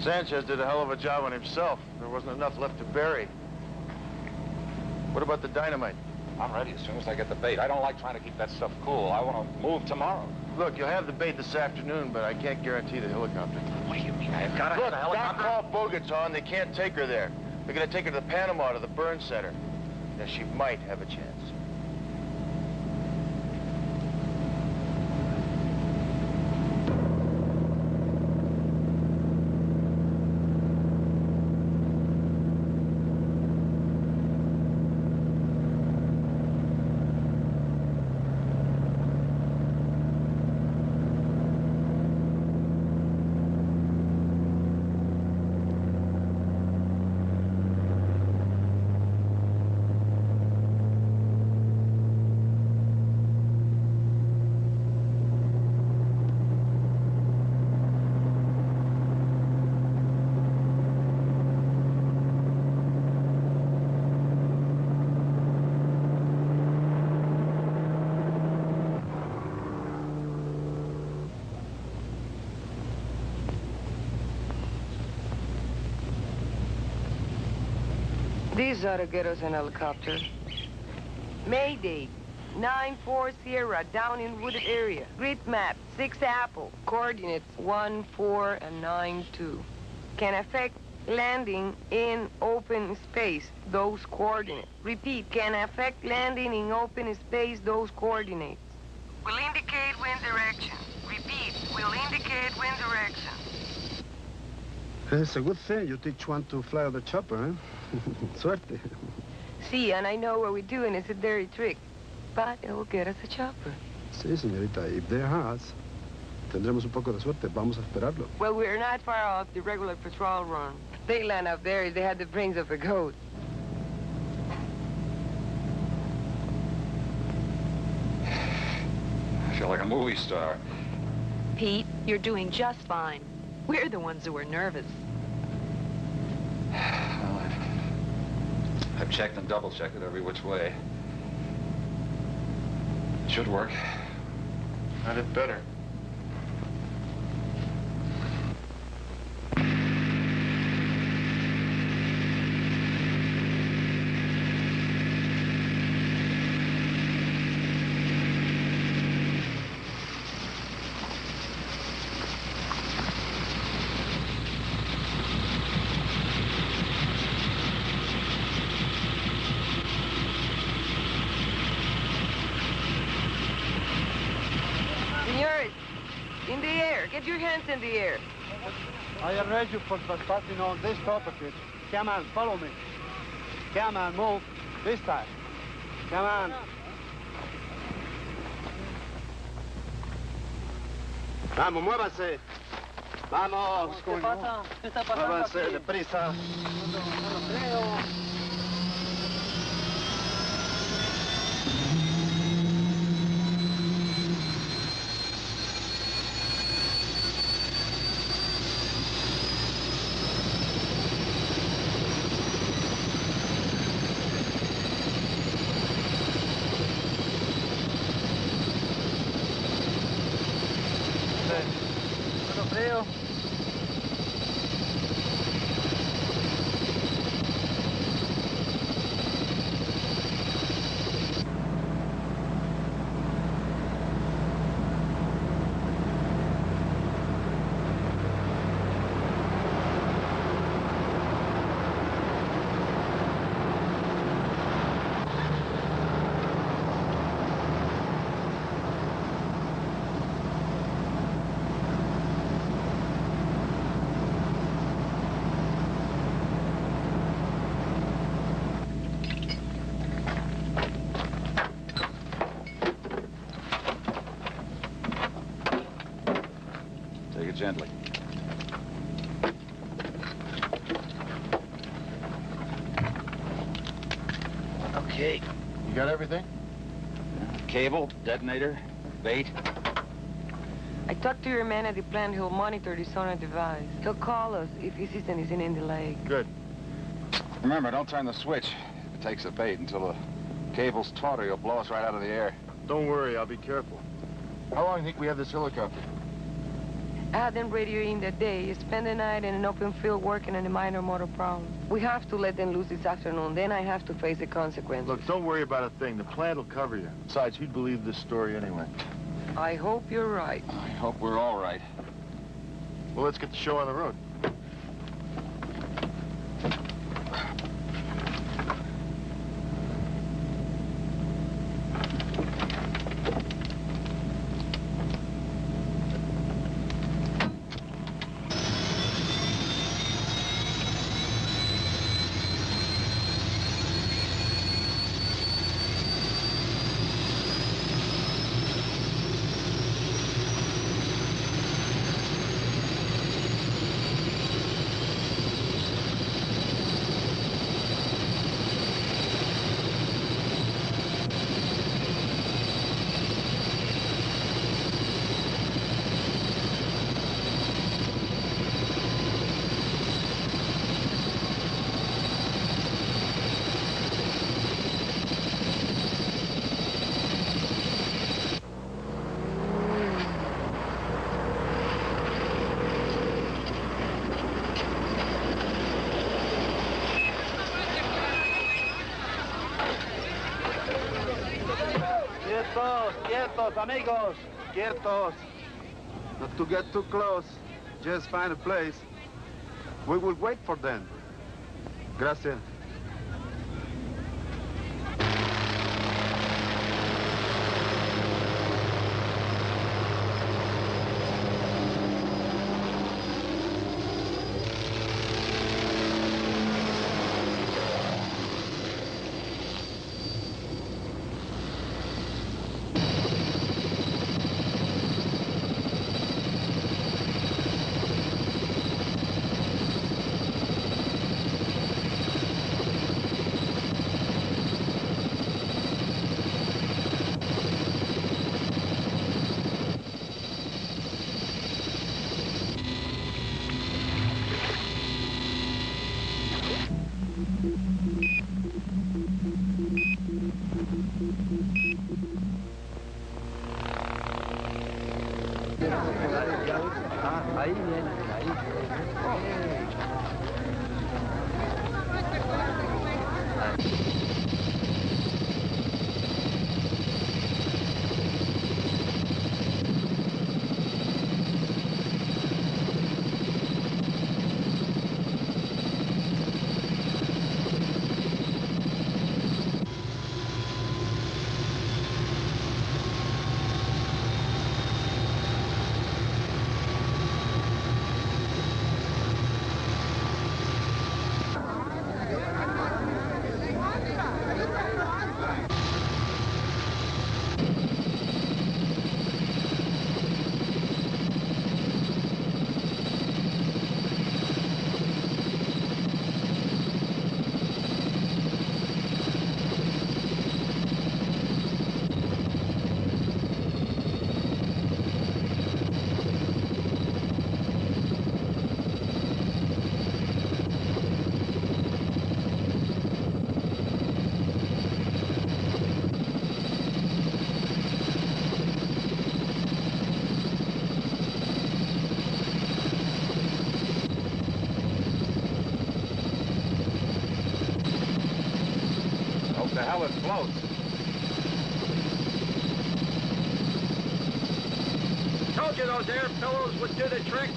Sanchez did a hell of a job on himself. There wasn't enough left to bury. What about the dynamite? I'm ready as soon as I get the bait. I don't like trying to keep that stuff cool. I want to move tomorrow. Look, you'll have the bait this afternoon, but I can't guarantee the helicopter. What do you mean? I've got Look, a helicopter? Doc called Bogaton. They can't take her there. They're going to take her to Panama to the burn center. Now, she might have a chance. These ought to get us an helicopter. Mayday. 9-4 Sierra, down in wooded area. Grid map, 6 Apple. Coordinates 1, 4, and 9, 2. Can affect landing in open space, those coordinates. Repeat, can affect landing in open space, those coordinates. Will indicate wind direction. Repeat, will indicate wind direction. It's a good thing you teach one to fly the chopper, huh? Suerte. See, and I know what we're doing. It's a dirty trick. But it will get us a chopper. Sí, señorita. If they're us, tendremos un poco de suerte. Vamos a esperarlo. Well, we're not far off the regular patrol run. They land up there. They had the brains of a goat. I feel like a movie star. Pete, you're doing just fine. We're the ones who are nervous. Well, I've checked and double-checked it every which way. Should work. Not it better. Senores, in the air. Get your hands in the air. I arrest you for trespassing on this property. Come on, follow me. Come on, move. This time. Come on. Vamos, muévanse. Vamos. ¿Qué pasa? ¿Qué está pasando Muévanse, aquí? deprisa. No lo creo. No lo creo. Take it gently. Okay. You got everything? Cable, detonator, bait. I talked to your man at the plant. He'll monitor the sonar device. He'll call us if he sees anything in the lake. Good. Remember, don't turn the switch. If it takes the bait until the cable's taut or you'll blow us right out of the air. Don't worry, I'll be careful. How long do you think we have this helicopter? I had them radio in that day. You spend the night in an open field working on a minor motor problem. We have to let them loose this afternoon. Then I have to face the consequences. Look, don't worry about a thing. The plant will cover you. Besides, who'd believe this story anyway? I hope you're right. I hope we're all right. Well, let's get the show on the road. Quietos, amigos. Quietos. Not to get too close. Just find a place. We will wait for them. Gracias. Ahí viene, ahí. Hope the hell it floats. Told you those air pillows would do the trick.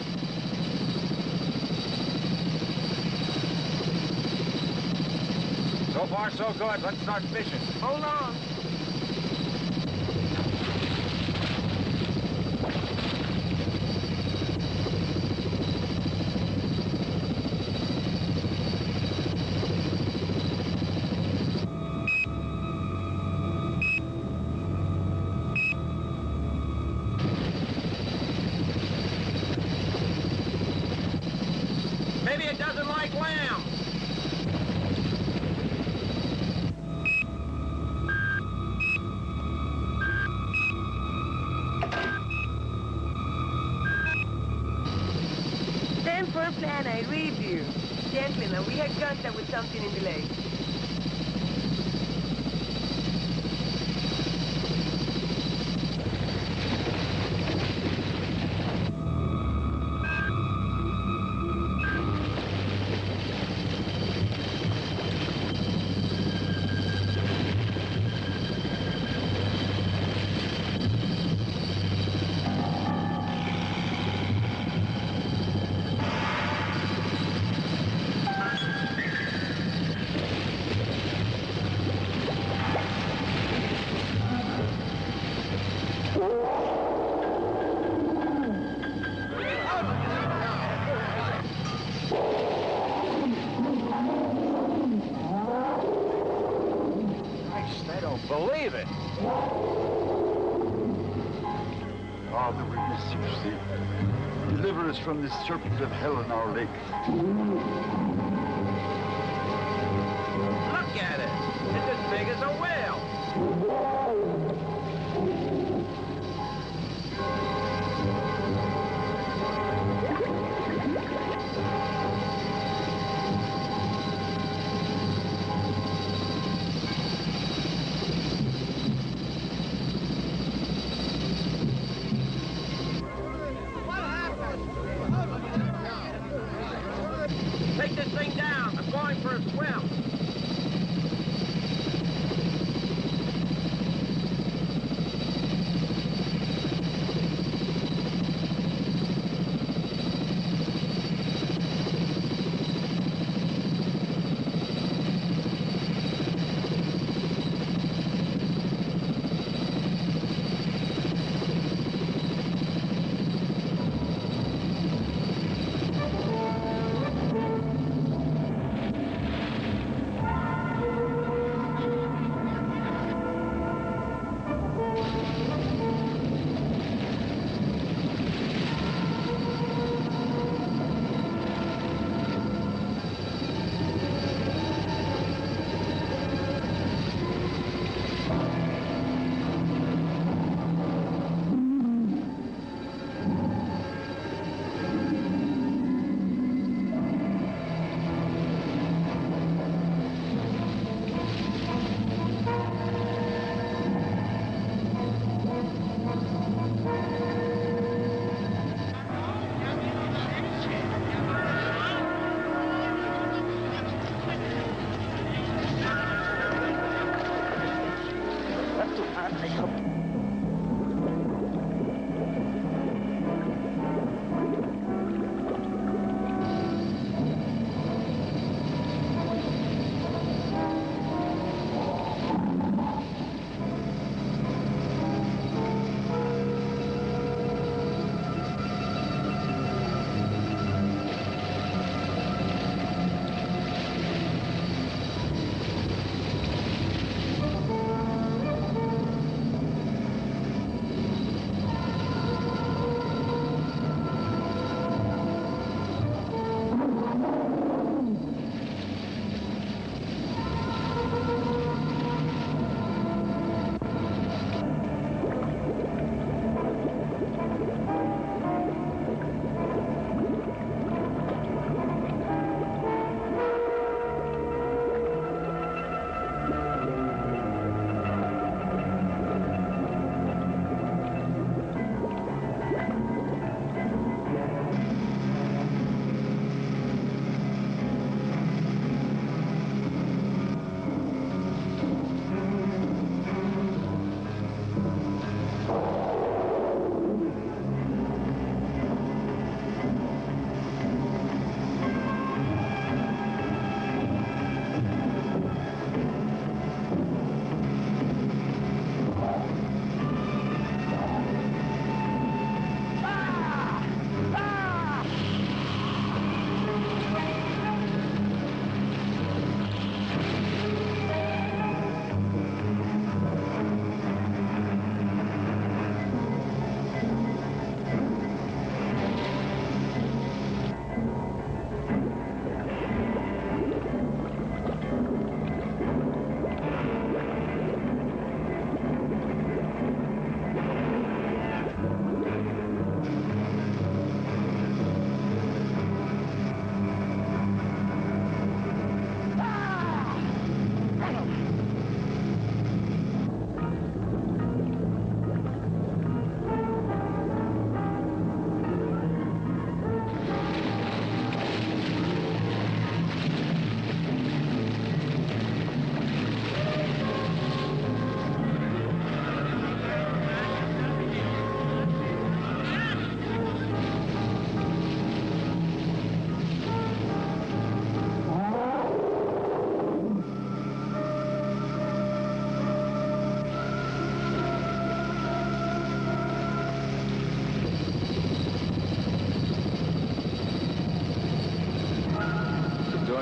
So far, so good. Let's start fishing. Hold on. Maybe it doesn't like lamb. Stand for a plan, I read you. Gentlemen, we had contact with something in the lake. I don't believe it. Ah, the witness, you see. Deliver us from this serpent of hell in our lake. Look at it. It's as big as a whale. Take this thing down. I'm going for a swim.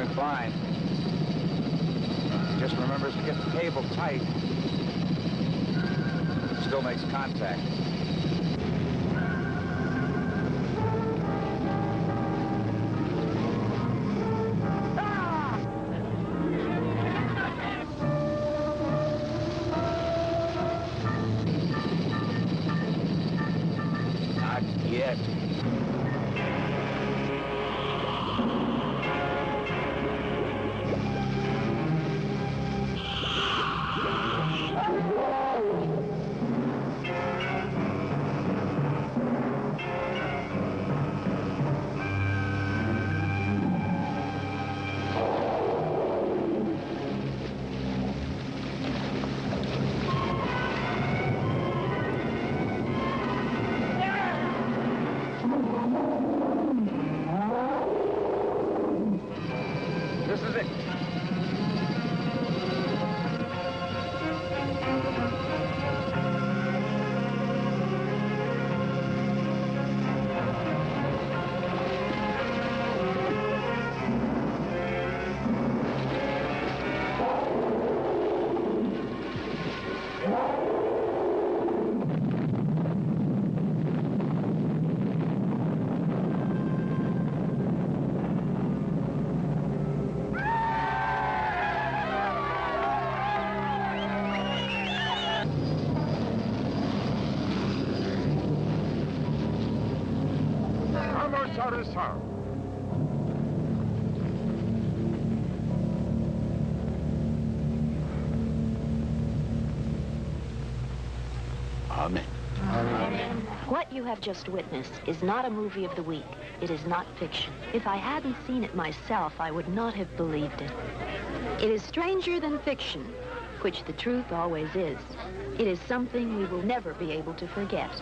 doing fine. Just remembers to get the cable tight. Still makes contact. Not yet. This is it. Vamos a rezar. Amen. What you have just witnessed is not a movie of the week. It is not fiction. If I hadn't seen it myself, I would not have believed it. It is stranger than fiction, which the truth always is. It is something we will never be able to forget.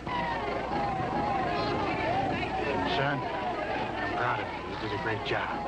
Son, I'm proud of you. You did a great job.